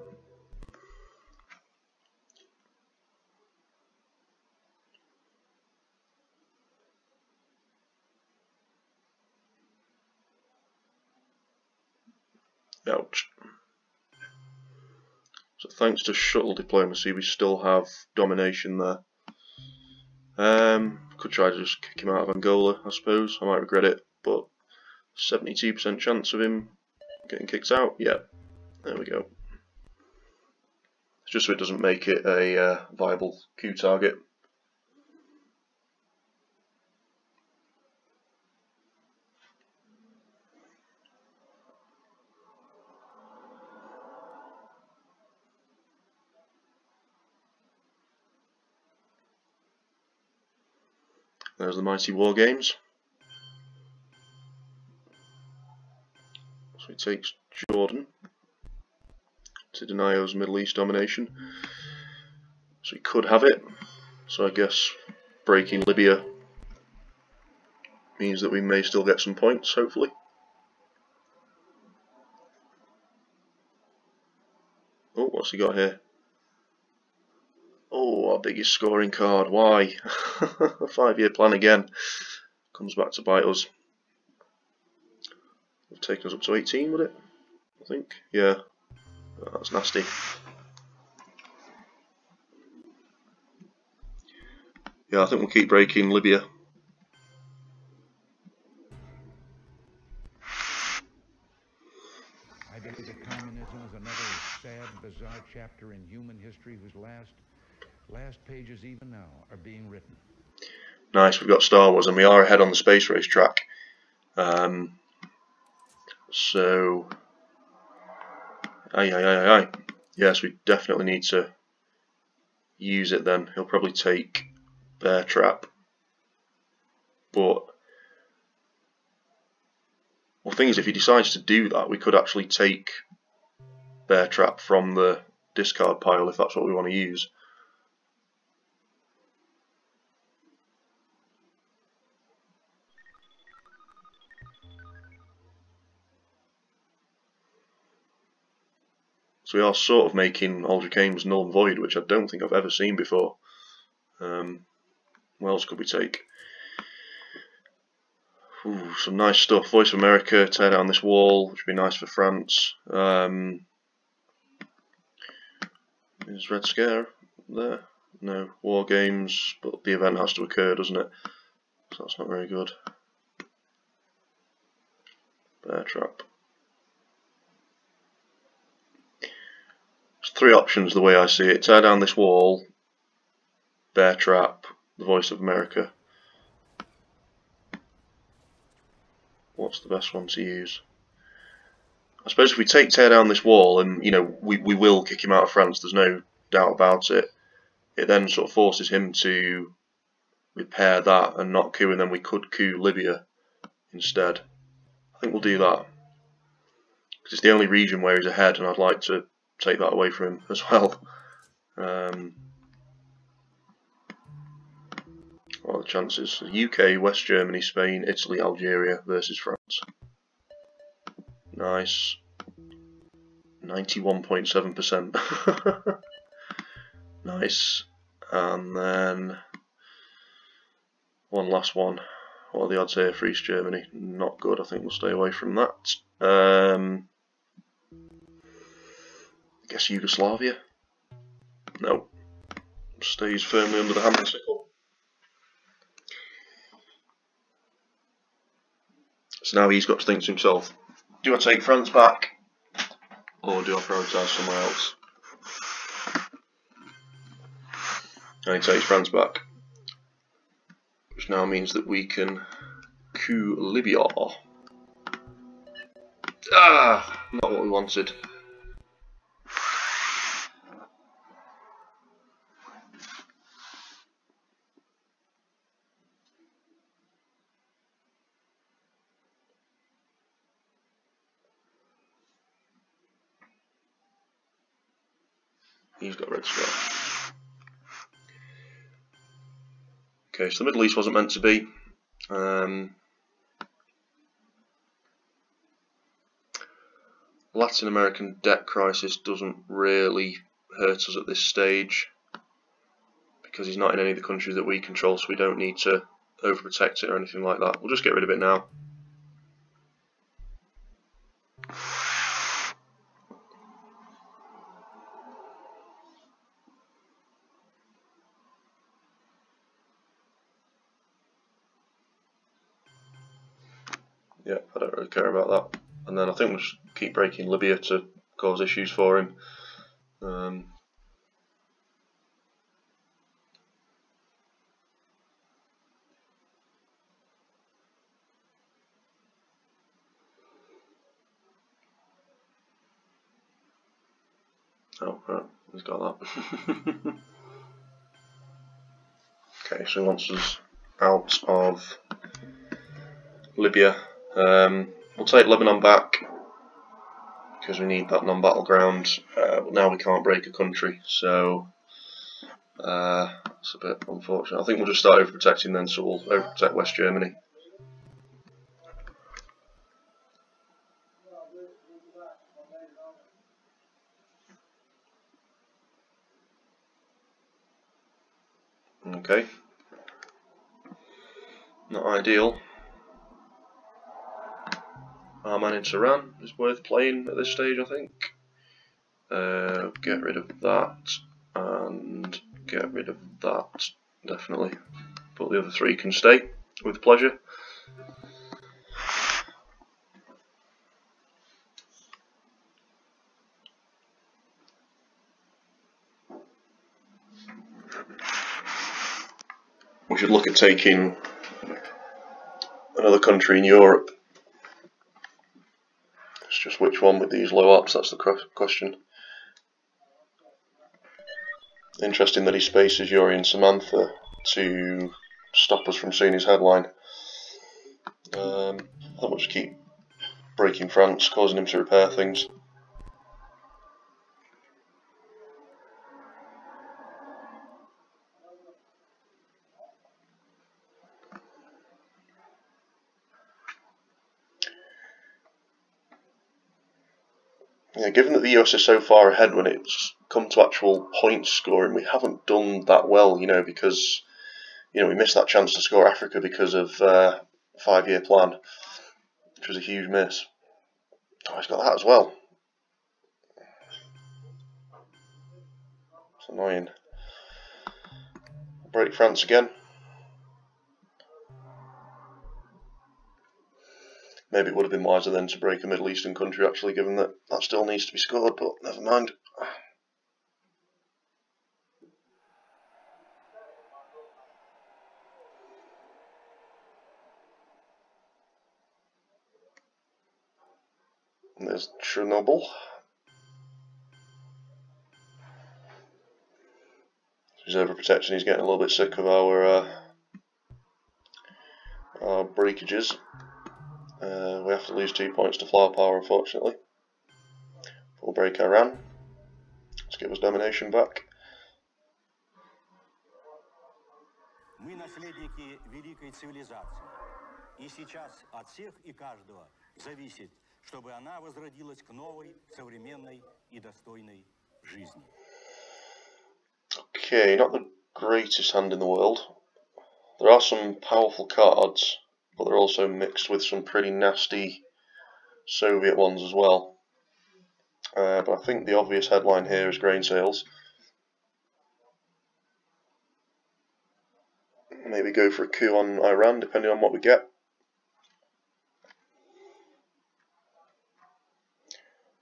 Ouch. So thanks to shuttle diplomacy, we still have domination there. Could try to just kick him out of Angola, I suppose. I might regret it, but 72% chance of him getting kicked out. Yeah, there we go. It's just so it doesn't make it a viable coup target. There's the mighty war games. So he takes Jordan to deny us Middle East domination. So he could have it. So I guess breaking Libya means that we may still get some points, hopefully. Oh, what's he got here? Oh, our biggest scoring card. Why? A 5-year plan again. Comes back to bite us. We've taken us up to 18, would it? I think. Yeah. Oh, that's nasty. Yeah, I think we'll keep breaking Libya. I believe that communism is another sad, bizarre chapter in human history whose last pages even now are being written. Nice, we've got Star Wars and we are ahead on the space race track. So, yes, we definitely need to use it then. He'll probably take Bear Trap. But, well, the thing is, if he decides to do that, we could actually take Bear Trap from the discard pile if that's what we want to use. So we are sort of making Aldrich Ames null and void, which I don't think I've ever seen before. What else could we take? Ooh, some nice stuff. Voice of America, tear down this wall, which would be nice for France. Is Red Scare there? No. War Games, but the event has to occur, doesn't it? So that's not very good. Bear Trap. There's 3 options the way I see it. Tear down this wall, Bear Trap, the Voice of America. What's the best one to use? I suppose if we tear down this wall, and you know we will kick him out of France, there's no doubt about it. It then sort of forces him to repair that and not coup, and then we could coup Libya instead. I think we'll do that because it's the only region where he's ahead, and I'd like to take that away from him as well. What are the chances? UK, West Germany, Spain, Italy, Algeria versus France. Nice. 91.7%. Nice. And then one last one. What are the odds here for East Germany? Not good. I think we'll stay away from that. I guess Yugoslavia? No. Stays firmly under the hammer sickle. So now he's got to think to himself, do I take France back or do I prioritise somewhere else? And he takes France back, which now means that we can coup Libya. Ah, not what we wanted. He's got red square. Okay, so the Middle East wasn't meant to be. Latin American debt crisis doesn't really hurt us at this stage because he's not in any of the countries that we control, so we don't need to overprotect it or anything like that. We'll just get rid of it now. Yeah, I don't really care about that. And then I think we'll just keep breaking Libya to cause issues for him. Oh, right, he's got that. Okay, so he wants us out of Libya. We'll take Lebanon back because we need that non-battleground. But now we can't break a country, so it's a bit unfortunate. I think we'll just start overprotecting then, so we'll overprotect West Germany. Okay. Not ideal. Our man in Tehran is worth playing at this stage, I think. Get rid of that, and get rid of that, definitely. But the other three can stay, with pleasure. We should look at taking another country in Europe. It's just which one with these low ups, that's the question. Interesting that he spaces Yuri and Samantha to stop us from seeing his headline. I think we'll just keep breaking France, causing him to repair things. Yeah, given that the US is so far ahead when it's come to actual point scoring, we haven't done that well, because, we missed that chance to score Africa because of 5-year plan, which was a huge miss. Oh, he's got that as well. It's annoying. Break France again. Maybe it would have been wiser then to break a Middle Eastern country, actually, given that that still needs to be scored, but never mind. And there's Chernobyl. He's overprotecting, he's getting a little bit sick of our breakages. We have to lose 2 points to flower power, unfortunately. We'll break Iran. Let's give us domination back. Мы наследники великой цивилизации. И сейчас от всех и каждого зависит, чтобы она возродилась к новой, современной и достойной жизни. Okay, not the greatest hand in the world. There are some powerful cards, but they're also mixed with some pretty nasty Soviet ones as well. But I think the obvious headline here is grain sales. Maybe go for a coup on Iran, depending on what we get.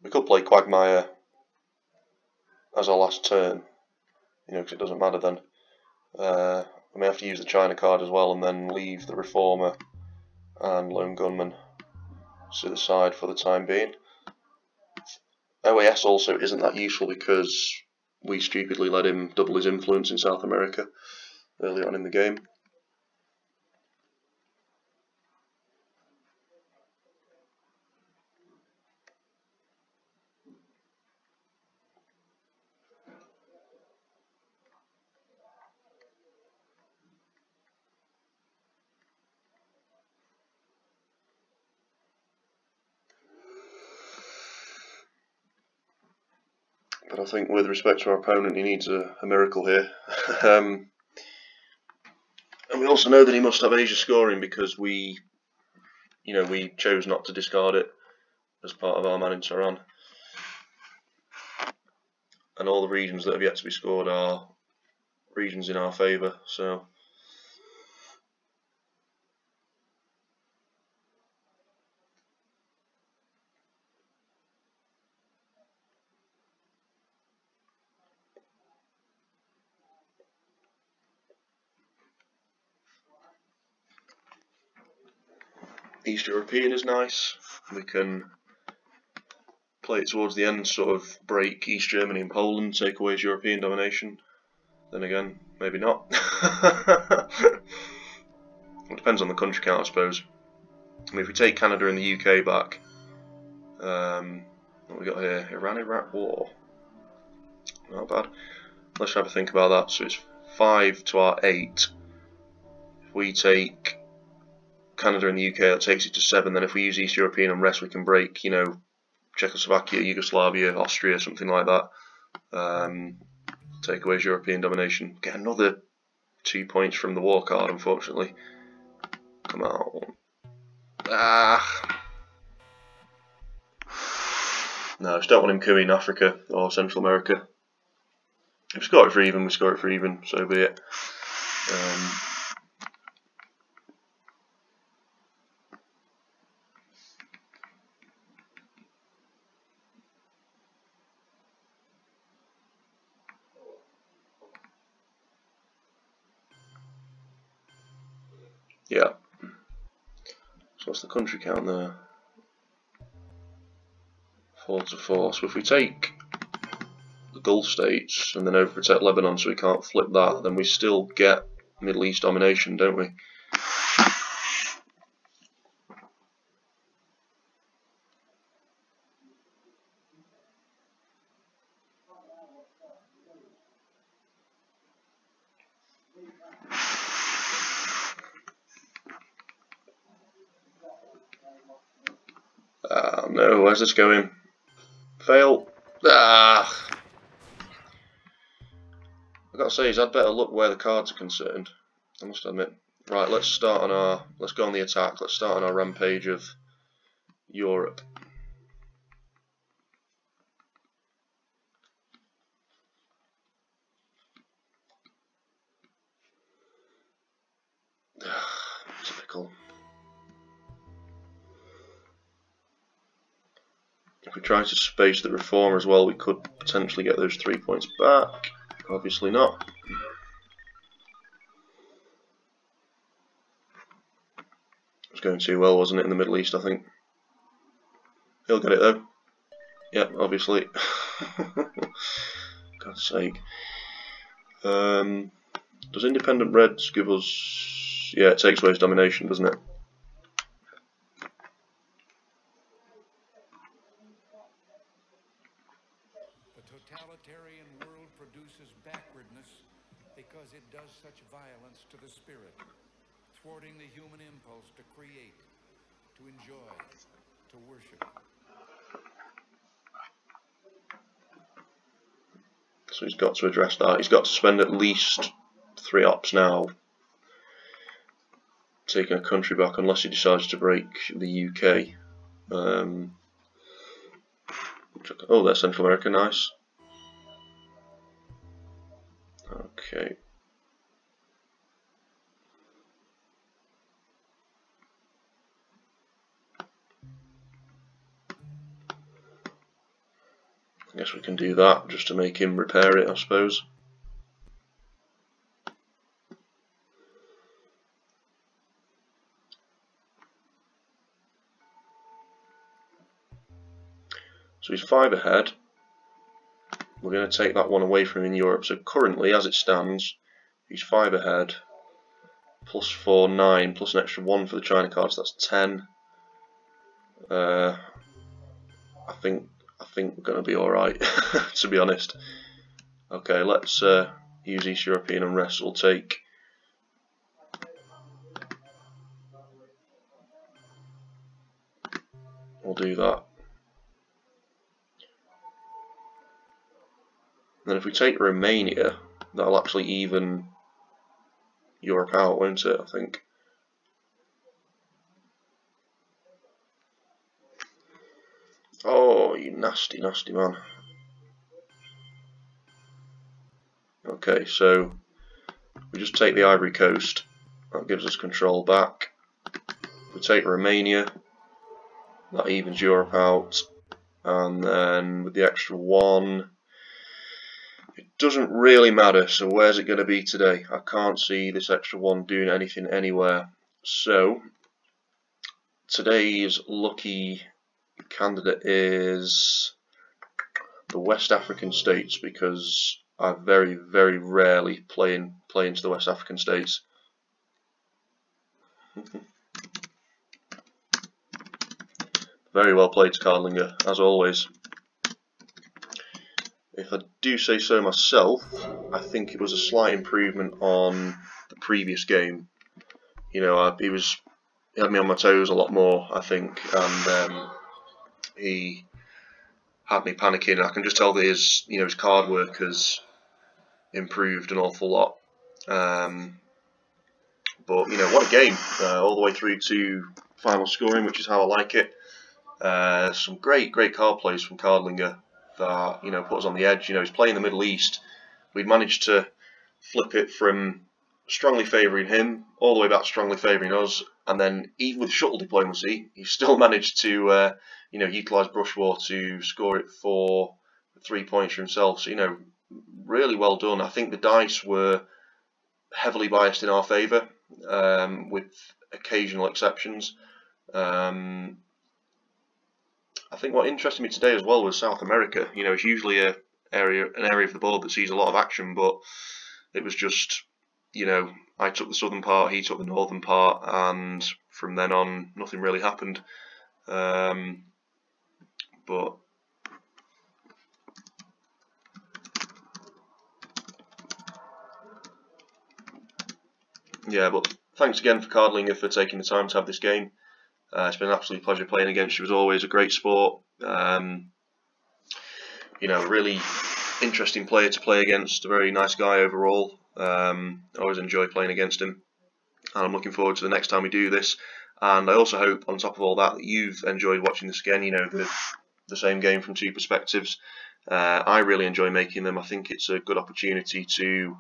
We could play Quagmire as our last turn, you know, because it doesn't matter then. We may have to use the China card as well, and then leave the Reformer and Lone Gunman to the side for the time being. OAS also isn't that useful because we stupidly let him double his influence in South America earlier on in the game. But I think with respect to our opponent, he needs a miracle here. And we also know that he must have Asia scoring because we chose not to discard it as part of our man in Tehran. And all the regions that have yet to be scored are regions in our favour, so... East European is nice. We can play it towards the end, sort of break East Germany and Poland, take away his European domination. Then again, maybe not. It depends on the country count, I suppose. I mean, if we take Canada and the UK back, what we got here? Iran-Iraq war. Not bad. Let's have a think about that. So it's 5 to our 8. If we take Canada and the UK, that takes it to 7. Then if we use East European and rest, we can break, you know, Czechoslovakia, Yugoslavia, Austria, something like that. Take away his European domination. Get another 2 points from the war card, unfortunately. Come on. Ah. No, I just don't want him cooing Africa or Central America. If we score it for even, we score it for even, so be it. Yeah. So what's the country count there? 4 to 4. So if we take the Gulf states and then overprotect Lebanon so we can't flip that, then we still get Middle East domination, don't we? No, where's this going? Fail. Ah. I've got to say, he's had better luck where the cards are concerned, I must admit. Right, let's go on the attack. Let's start on our rampage of Europe. Typical. If we try to space the Reformer as well, we could potentially get those 3 points back. Obviously not. It was going too well, wasn't it, in the Middle East, I think. He'll get it though. Yeah, obviously. God's sake. Does Independent Reds give us... Yeah, it takes away his domination, doesn't it? The totalitarian thwarting the human impulse to create, to enjoy, to worship. So he's got to address that. He's got to spend at least 3 ops now taking a country back, unless he decides to break the UK. Oh, there's Central America, nice. Okay. I guess we can do that just to make him repair it, I suppose. So he's 5 ahead. We're going to take that one away from him in Europe. So currently, as it stands, he's 5 ahead. Plus 4, 9, plus an extra 1 for the China cards. That's 10. I think we're going to be all right, to be honest. Okay, let's use East European unrest. We'll take. We'll do that. Then if we take Romania, that'll actually even Europe out, won't it? I think. Oh, you nasty, nasty man. Okay, so we just take the Ivory Coast. That gives us control back. We take Romania. That evens Europe out. And then with the extra 1, it doesn't really matter. So where's it going to be today? I can't see this extra 1 doing anything anywhere. So today's lucky candidate is the West African states, because I very, very rarely play into the West African states. Very well played, Cardlinger, as always. If I do say so myself, I think it was a slight improvement on the previous game. You know, he had me on my toes a lot more, I think, and he had me panicking. I can just tell that his card work has improved an awful lot. But what a game, all the way through to final scoring, which is how I like it. Some great card plays from Cardlinger that put us on the edge. He's playing the Middle East. We'd managed to flip it from strongly favouring him all the way back to strongly favouring us, and then even with shuttle diplomacy, he still managed to utilise brush war to score it for 3 points for himself. So really well done. I think the dice were heavily biased in our favour, with occasional exceptions. I think what interested me today as well was South America. It's usually an area of the board that sees a lot of action, but it was just, I took the southern part, he took the northern part, and from then on, nothing really happened. But yeah, but thanks again for Cardlinger for taking the time to have this game. It's been an absolute pleasure playing against you as always. A great sport. Really interesting player to play against. A very nice guy overall. I always enjoy playing against him, and I'm looking forward to the next time we do this. And I also hope, on top of all that, you've enjoyed watching this again. The same game from 2 perspectives. I really enjoy making them. I think it's a good opportunity to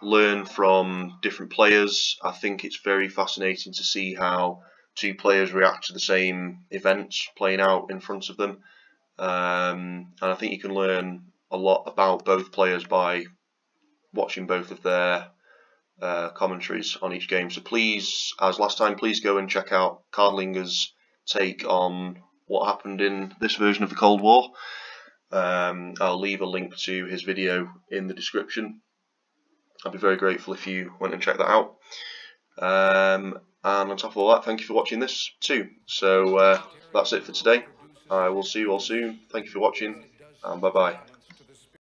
learn from different players. I think it's very fascinating to see how 2 players react to the same events playing out in front of them, and I think you can learn a lot about both players by watching both of their commentaries on each game. So please, as last time, please go and check out Cardlinger's take on what happened in this version of the Cold War. I'll leave a link to his video in the description. I'd be very grateful if you went and checked that out. And on top of all that, thank you for watching this too. So that's it for today. I will see you all soon. Thank you for watching, and bye bye.